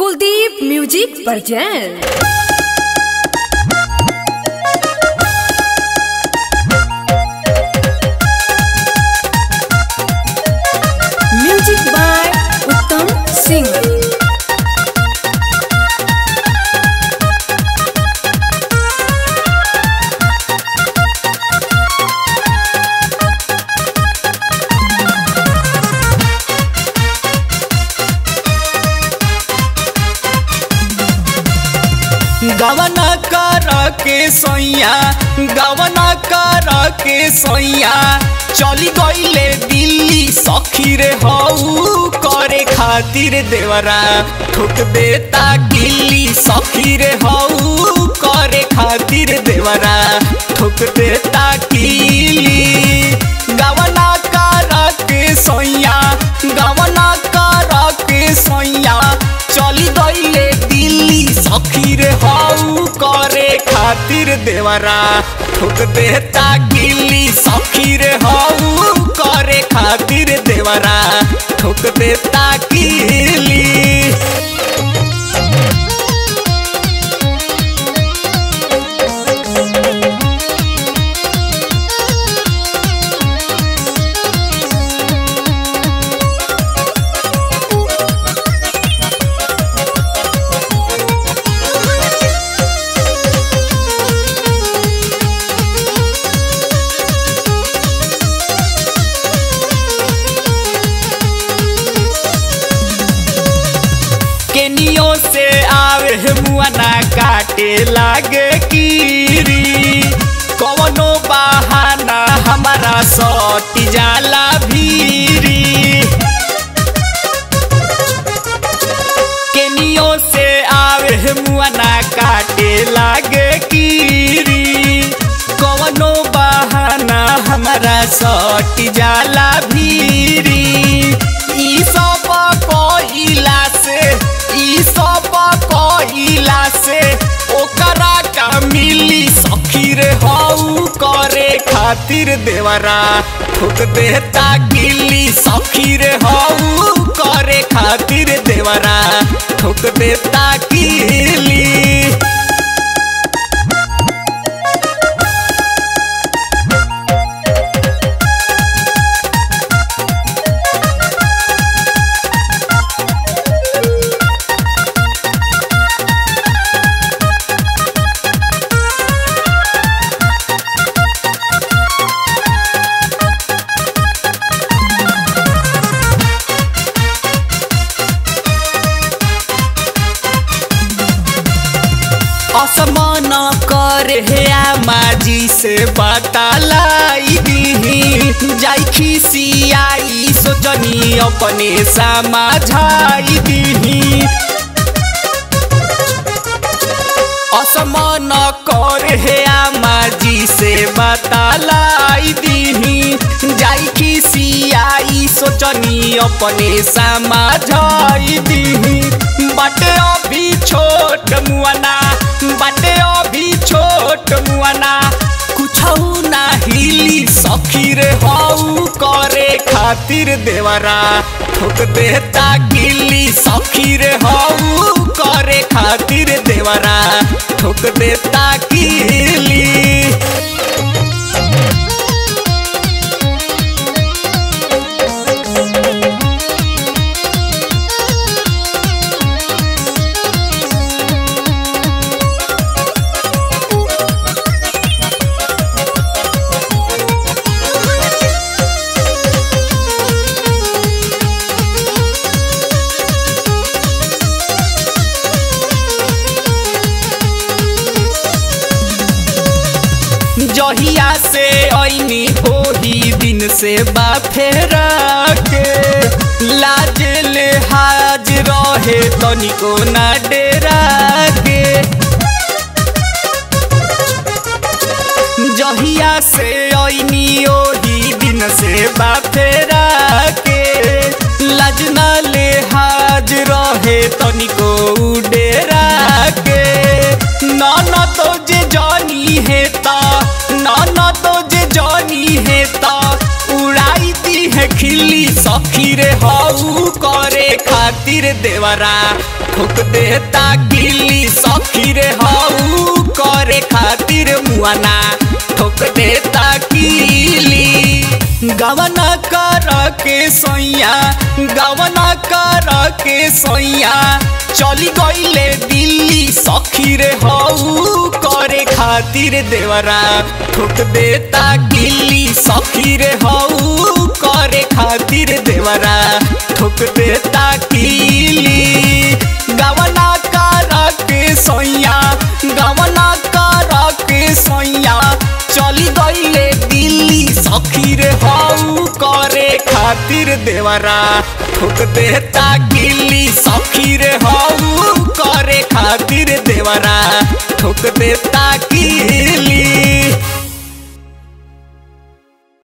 Kuldeep music present. Music by Uttam Singh. गवना कर के सैया गवना कर के सैया चली गईले दिल्ली सखी रे हऊ करे खातिर देवरा ठोक देता गिल्ली सखी रे हऊ करे खातिर देवरा ठोक देता गिल्ली। गवना कर के सैया गवना कर के सैया चली गईले दिल्ली सखी रे हऊ करे खातिर देवरा ठोक देता गिल्ली सखी रे हऊ करे खातिर देवरा ठोक देता गिल्ली। केनियो से आवे मुआना काटे लागे कीरी कवनो बहाना हमारा सटी जाला भीरी। केनियो से आवे मुआना काटे लागे कीरी कवनो बहाना हमारा सटी जाला भीरी। ई सब कइला से ई सब कइला से ओकरा का मिली सखी रे हऊ करे खातिर देवरा ठोक देता गिल्ली सखी रे हऊ करे खातिर देवरा ठोक देता गिल्ली। असमान कर हे माजी से बतालाई दी जाई खिसियाई सोचनी अपने समझाई दी। असमान कर हे माजी से बतालाई दी जाई खिसियाई सोचनी अपने समझाई दी। बाटे अभी छोट मुआना बाटे अभी छोट मुआना कुछऊ ना हिली सखी रे हऊ करे खातिर देवरा ठोक देता गिल्ली सखी रे हऊ करे खातिर देवरा ठोक देता गिल्ली। जहिया से ऐनी ओही दिन से बाफेरा के लाज ले हाज रहे तनिको ना डेरा के। जहिया से ऐनी ओही दिन से बाफेरा के लाज ना ले हाज रहे तनिको डेरा के। नाना तो जे जानी है ता नाना तो जे जानी है ता उड़ाई दी है खिल्ली सखी रे हऊ करे खातिर देवरा ठोक देता गिल्ली सखी रे हाउ करे खातिर मुआना ठोक देता गिल्ली। गवना कर के सैया गवना कर के सैया चली गईले दिल्ली सखी रे हाउ करे खातिर देवरा ठोक देता गिल्ली सखी रे हाउ करे खातिर देवरा ठोक देता गिल्ली। गवना कर के सैया गवना कर के सैया चली गईले दिल्ली सखी रे हाउ करे खातिर देवरा ठोक देता गिल्ली सखी रे हाउ करे खातिर देवरा ठोक देता गिल्ली।